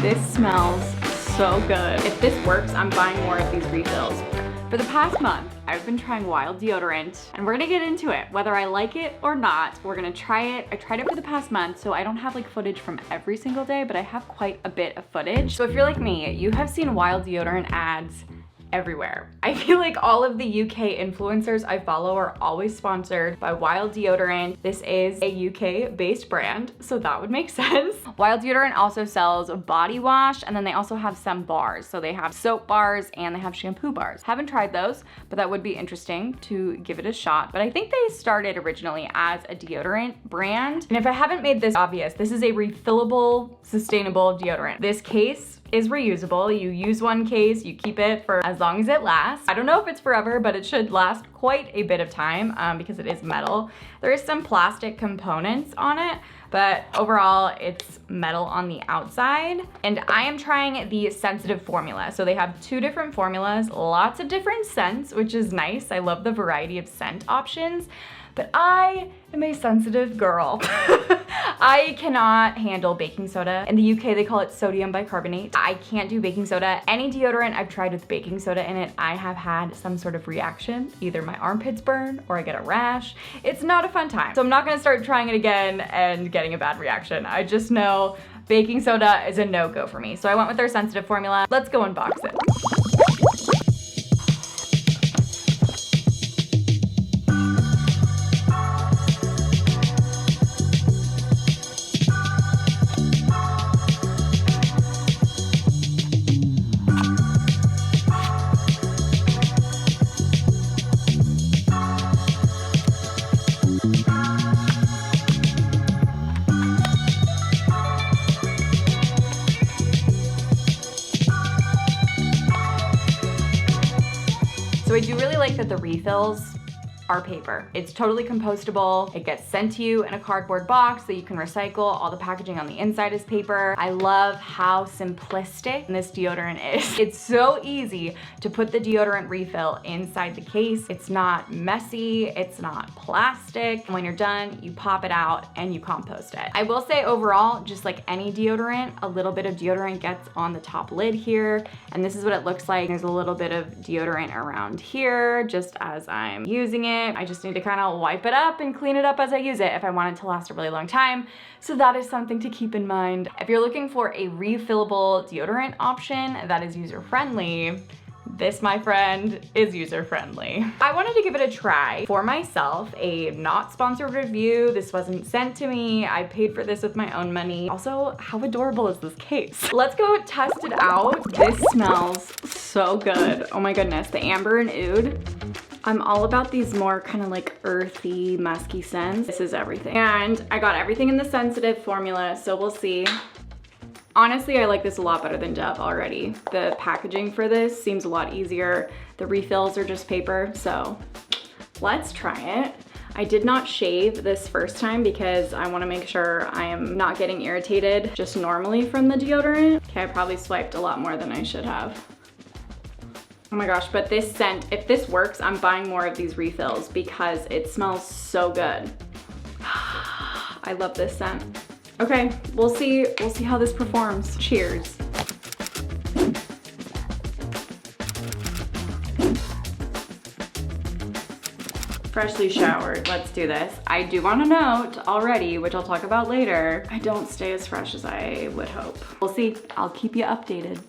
This smells so good. If this works, I'm buying more of these refills. For the past month, I've been trying Wild Deodorant, and we're gonna get into it. Whether I like it or not, we're gonna try it. I tried it for the past month, so I don't have like footage from every single day, but I have quite a bit of footage. So if you're like me, you have seen Wild Deodorant ads everywhere. I feel like all of the UK influencers I follow are always sponsored by Wild Deodorant. This is a UK based brand, so that would make sense. Wild Deodorant also sells body wash, and then they also have some bars. So they have soap bars and they have shampoo bars. Haven't tried those, but that would be interesting to give it a shot. But I think they started originally as a deodorant brand. And if I haven't made this obvious, this is a refillable, sustainable deodorant. This case is reusable. You use one case, you keep it for as long as it lasts. I don't know if it's forever, but it should last quite a bit of time because it is metal. There is some plastic components on it, but overall it's metal on the outside. And I am trying the Sensitive Formula. So they have 2 different formulas, lots of different scents, which is nice. I love the variety of scent options, but I am a sensitive girl. I cannot handle baking soda. In the UK, they call it sodium bicarbonate. I can't do baking soda. Any deodorant I've tried with baking soda in it, I have had some sort of reaction. Either my armpits burn or I get a rash. It's not a fun time. So I'm not gonna start trying it again and getting a bad reaction. I just know baking soda is a no-go for me. So I went with their Sensitive Formula. Let's go unbox it. So I do really like that the refills are paper. It's totally compostable. It gets sent to you in a cardboard box that you can recycle. All the packaging on the inside is paper. I love how simplistic this deodorant is. It's so easy to put the deodorant refill inside the case. It's not messy, it's not plastic. When you're done, you pop it out and you compost it. I will say overall, just like any deodorant, a little bit of deodorant gets on the top lid here, and this is what it looks like. There's a little bit of deodorant around here, just as I'm using it. I just need to kind of wipe it up and clean it up as I use it if I want it to last a really long time. So that is something to keep in mind. If you're looking for a refillable deodorant option that is user-friendly, this, my friend, is user-friendly. I wanted to give it a try for myself, a not sponsored review. This wasn't sent to me. I paid for this with my own money. Also, how adorable is this case? Let's go test it out. This smells so good. Oh my goodness, the amber and oud. I'm all about these more kind of like earthy, musky scents. This is everything. And I got everything in the Sensitive Formula, so we'll see. Honestly, I like this a lot better than Dove already. The packaging for this seems a lot easier. The refills are just paper, so let's try it. I did not shave this first time because I want to make sure I am not getting irritated just normally from the deodorant. Okay, I probably swiped a lot more than I should have. Oh my gosh, but this scent, if this works, I'm buying more of these refills because it smells so good. I love this scent. Okay, we'll see how this performs. Cheers. Freshly showered, let's do this. I do want to note already, which I'll talk about later, I don't stay as fresh as I would hope. We'll see, I'll keep you updated.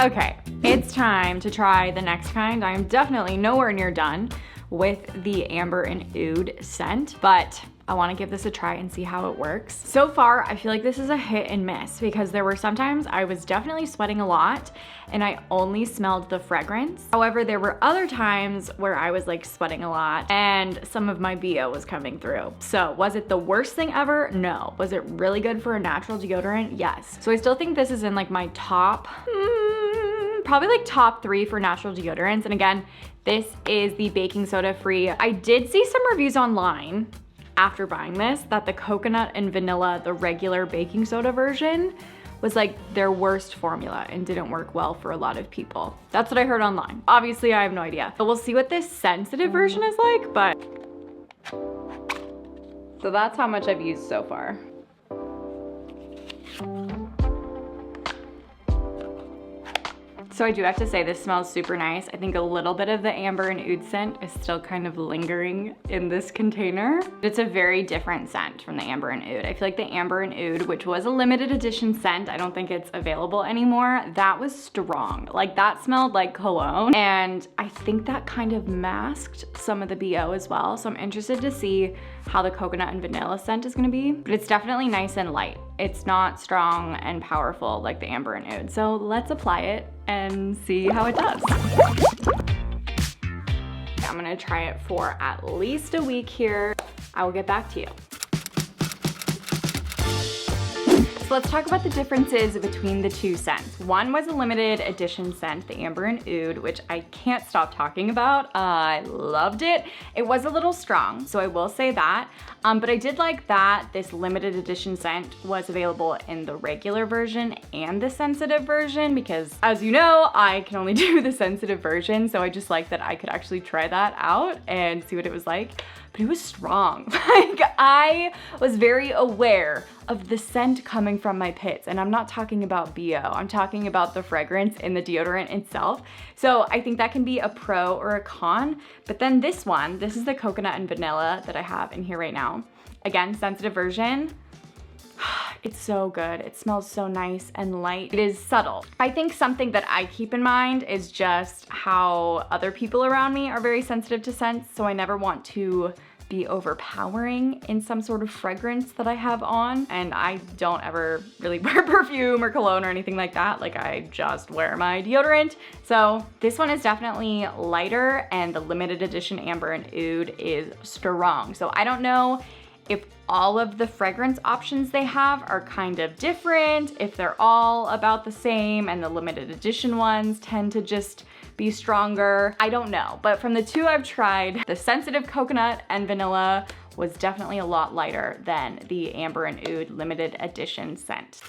Okay, it's time to try the next kind. I'm definitely nowhere near done with the amber and oud scent, but I want to give this a try and see how it works. So far, I feel like this is a hit and miss because there were some times I was definitely sweating a lot and I only smelled the fragrance. However, there were other times where I was like sweating a lot and some of my BO was coming through. So was it the worst thing ever? No. Was it really good for a natural deodorant? Yes. So I still think this is in like my top, probably like top 3 for natural deodorants. And again, this is the baking soda free. I did see some reviews online after buying this that the coconut and vanilla, the regular baking soda version, was like their worst formula and didn't work well for a lot of people. That's what I heard online. Obviously, I have no idea. But we'll see what this sensitive version is like, but. So that's how much I've used so far. So I do have to say this smells super nice. I think a little bit of the amber and oud scent is still kind of lingering in this container. It's a very different scent from the amber and oud. I feel like the amber and oud, which was a limited edition scent, I don't think it's available anymore, that was strong. Like that smelled like cologne, and I think that kind of masked some of the BO as well. So I'm interested to see how the coconut and vanilla scent is gonna be, but it's definitely nice and light. It's not strong and powerful like the amber and oud. So let's apply it and see how it does. I'm gonna try it for at least a week here. I will get back to you. So let's talk about the differences between the two scents. One was a limited edition scent, the amber and oud, which I can't stop talking about. I loved it. It was a little strong, so I will say that. But I did like that this limited edition scent was available in the regular version and the sensitive version, because as you know, I can only do the sensitive version. So I just like that I could actually try that out and see what it was like. But it was strong. Like I was very aware of the scent coming from my pits, and I'm not talking about BO, I'm talking about the fragrance in the deodorant itself. So I think that can be a pro or a con, but then this one, this is the coconut and vanilla that I have in here right now. Again, sensitive version. It's so good. It smells so nice and light. It is subtle. I think something that I keep in mind is just how other people around me are very sensitive to scents, so I never want to be overpowering in some sort of fragrance that I have on. And I don't ever really wear perfume or cologne or anything like that. Like I just wear my deodorant. So this one is definitely lighter, and the limited edition amber and oud is strong. So I don't know if all of the fragrance options they have are kind of different, if they're all about the same and the limited edition ones tend to just be stronger. I don't know, but from the two I've tried, the sensitive coconut and vanilla was definitely a lot lighter than the amber and oud limited edition scent.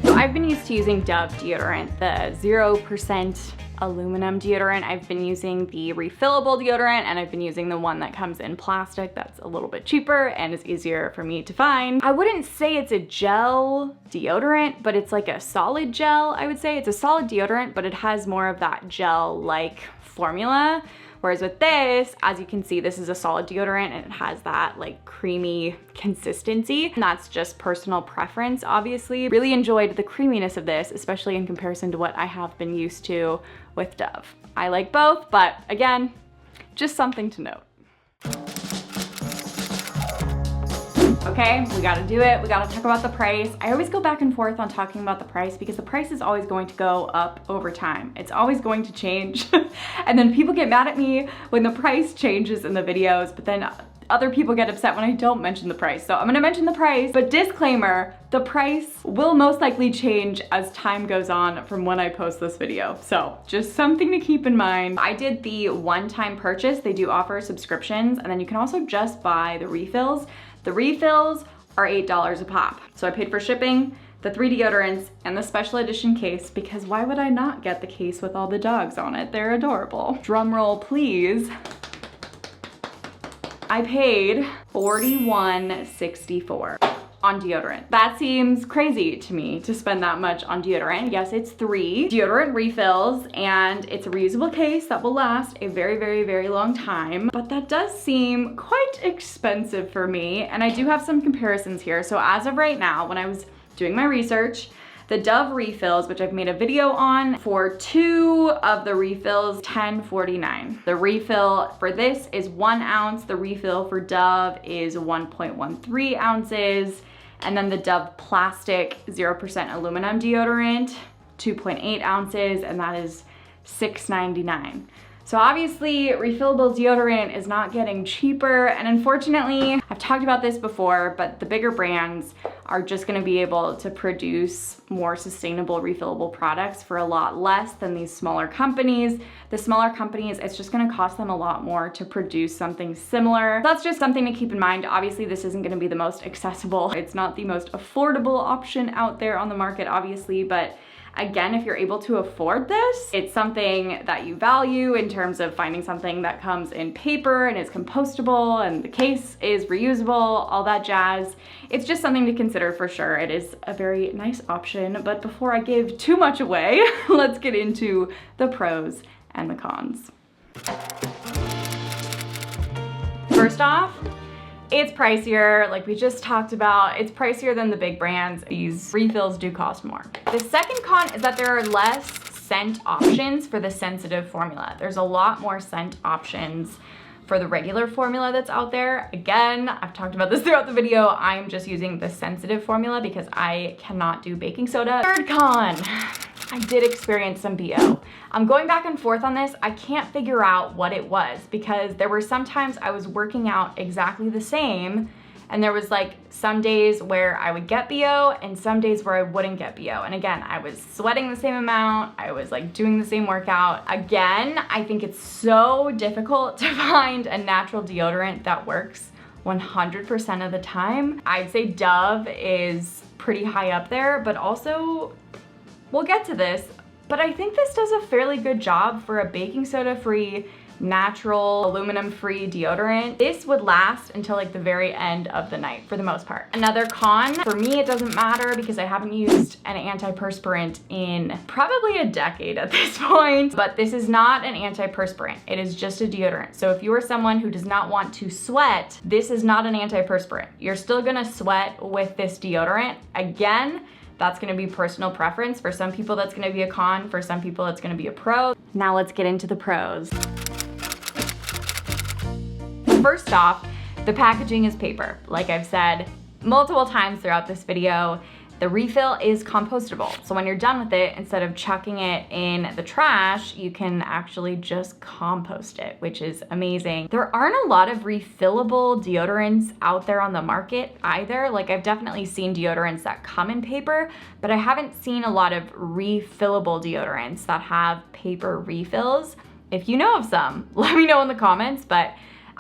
So I've been used to using Dove deodorant, the 0% aluminum deodorant. I've been using the refillable deodorant, and I've been using the one that comes in plastic that's a little bit cheaper and is easier for me to find. I wouldn't say it's a gel deodorant, but it's like a solid gel, I would say. It's a solid deodorant, but it has more of that gel-like formula. Whereas with this, as you can see, this is a solid deodorant and it has that like creamy consistency. And that's just personal preference, obviously. Really enjoyed the creaminess of this, especially in comparison to what I have been used to with Dove. I like both, but again, just something to note. Okay, we gotta do it. We gotta talk about the price. I always go back and forth on talking about the price because the price is always going to go up over time. It's always going to change. And then people get mad at me when the price changes in the videos, but then other people get upset when I don't mention the price. So I'm gonna mention the price, but disclaimer, the price will most likely change as time goes on from when I post this video. So just something to keep in mind. I did the one-time purchase. They do offer subscriptions, and then you can also just buy the refills. The refills are $8 a pop. So I paid for shipping, the 3 deodorants, and the special edition case, because why would I not get the case with all the dogs on it? They're adorable. Drum roll, please. I paid $41.64 on deodorant. That seems crazy to me to spend that much on deodorant. Yes, it's 3 deodorant refills and it's a reusable case that will last a very, very, very long time. But that does seem quite expensive for me. And I do have some comparisons here. So as of right now, when I was doing my research, the Dove refills, which I've made a video on, for 2 of the refills, $10.49. The refill for this is 1 ounce. The refill for Dove is 1.13 ounces. And then the Dove plastic 0% aluminum deodorant, 2.8 ounces, and that is $6.99. So obviously, refillable deodorant is not getting cheaper, and unfortunately, I've talked about this before, but the bigger brands are just gonna be able to produce more sustainable refillable products for a lot less than these smaller companies. The smaller companies, it's just gonna cost them a lot more to produce something similar. That's just something to keep in mind. Obviously, this isn't gonna be the most accessible. It's not the most affordable option out there on the market, obviously, but again, if you're able to afford this, it's something that you value in terms of finding something that comes in paper and is compostable and the case is reusable, all that jazz. It's just something to consider for sure. It is a very nice option, but before I give too much away, let's get into the pros and the cons. First off, it's pricier, like we just talked about. It's pricier than the big brands. These refills do cost more. The second con is that there are less scent options for the sensitive formula. There's a lot more scent options for the regular formula that's out there. Again, I've talked about this throughout the video. I'm just using the sensitive formula because I cannot do baking soda. Third con, I did experience some BO. I'm going back and forth on this. I can't figure out what it was because there were some times I was working out exactly the same, and there was like some days where I would get BO and some days where I wouldn't get BO. And again, I was sweating the same amount. I was like doing the same workout. Again, I think it's so difficult to find a natural deodorant that works 100% of the time. I'd say Dove is pretty high up there, but also, we'll get to this, but I think this does a fairly good job for a baking soda free, natural, aluminum free deodorant. This would last until like the very end of the night for the most part. Another con, for me it doesn't matter because I haven't used an antiperspirant in probably a decade at this point, but this is not an antiperspirant. It is just a deodorant. So if you are someone who does not want to sweat, this is not an antiperspirant. You're still gonna sweat with this deodorant. Again, that's gonna be personal preference. For some people, that's gonna be a con. For some people, it's gonna be a pro. Now let's get into the pros. First off, the packaging is paper. Like I've said multiple times throughout this video, the refill is compostable. So when you're done with it, instead of chucking it in the trash, you can actually just compost it, which is amazing. There aren't a lot of refillable deodorants out there on the market either. Like I've definitely seen deodorants that come in paper, but I haven't seen a lot of refillable deodorants that have paper refills. If you know of some, let me know in the comments, but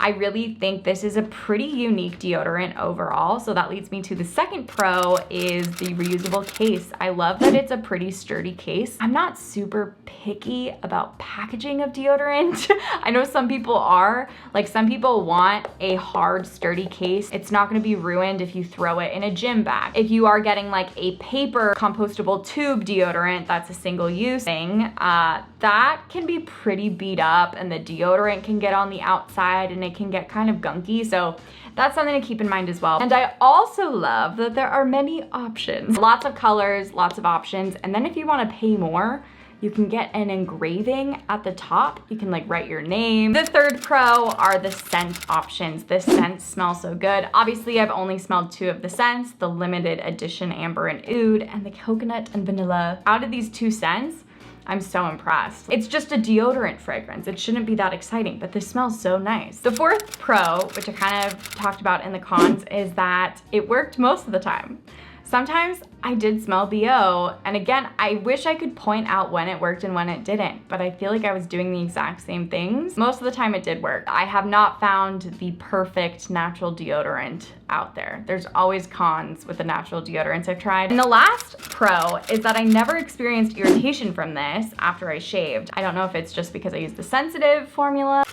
I really think this is a pretty unique deodorant overall. So that leads me to the second pro is the reusable case. I love that it's a pretty sturdy case. I'm not super picky about packaging of deodorant. I know some people are, like some people want a hard, sturdy case. It's not gonna be ruined if you throw it in a gym bag. If you are getting like a paper compostable tube deodorant, that's a single use thing, that can be pretty beat up and the deodorant can get on the outside and it can get kind of gunky. So that's something to keep in mind as well. And I also love that there are many options, lots of colors, lots of options. And then if you want to pay more, you can get an engraving at the top. You can like write your name. The third pro are the scent options. The scents smell so good. Obviously, I've only smelled 2 of the scents, the limited edition amber and oud and the coconut and vanilla. Out of these 2 scents, I'm so impressed. It's just a deodorant fragrance. It shouldn't be that exciting, but this smells so nice. The fourth pro, which I kind of talked about in the cons, is that it worked most of the time. Sometimes I did smell BO, and again, I wish I could point out when it worked and when it didn't, but I feel like I was doing the exact same things. Most of the time it did work. I have not found the perfect natural deodorant out there. There's always cons with the natural deodorants I've tried. And the last pro is that I never experienced irritation from this after I shaved. I don't know if it's just because I used the sensitive formula.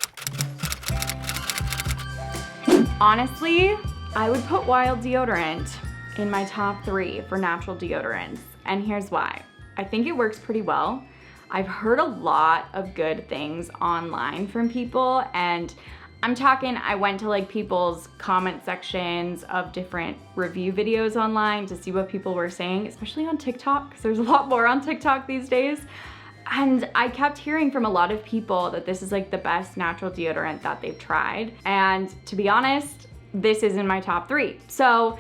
Honestly, I would put Wild Deodorant in my top 3 for natural deodorants, and here's why. I think it works pretty well. I've heard a lot of good things online from people, and I'm talking, I went to like people's comment sections of different review videos online to see what people were saying, especially on TikTok, because there's a lot more on TikTok these days. And I kept hearing from a lot of people that this is like the best natural deodorant that they've tried. And to be honest, this is in my top 3. So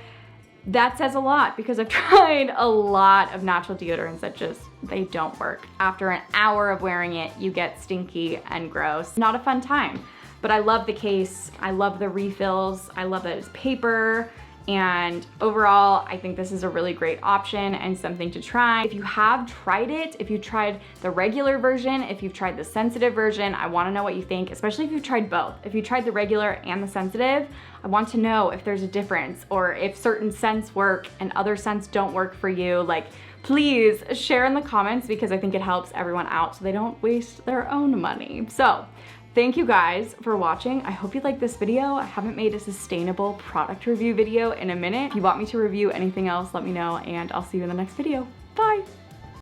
that says a lot because I've tried a lot of natural deodorants that just they don't work. After an hour of wearing it, you get stinky and gross. Not a fun time. But I love the case, I love the refills, I love that it's paper, and overall, I think this is a really great option and something to try. If you have tried it, if you've tried the regular version, if you've tried the sensitive version, I wanna know what you think, especially if you've tried both. If you tried the regular and the sensitive, I want to know if there's a difference or if certain scents work and other scents don't work for you. Like, please share in the comments because I think it helps everyone out so they don't waste their own money. So, thank you guys for watching. I hope you liked this video. I haven't made a sustainable product review video in a minute. If you want me to review anything else, let me know, and I'll see you in the next video. Bye.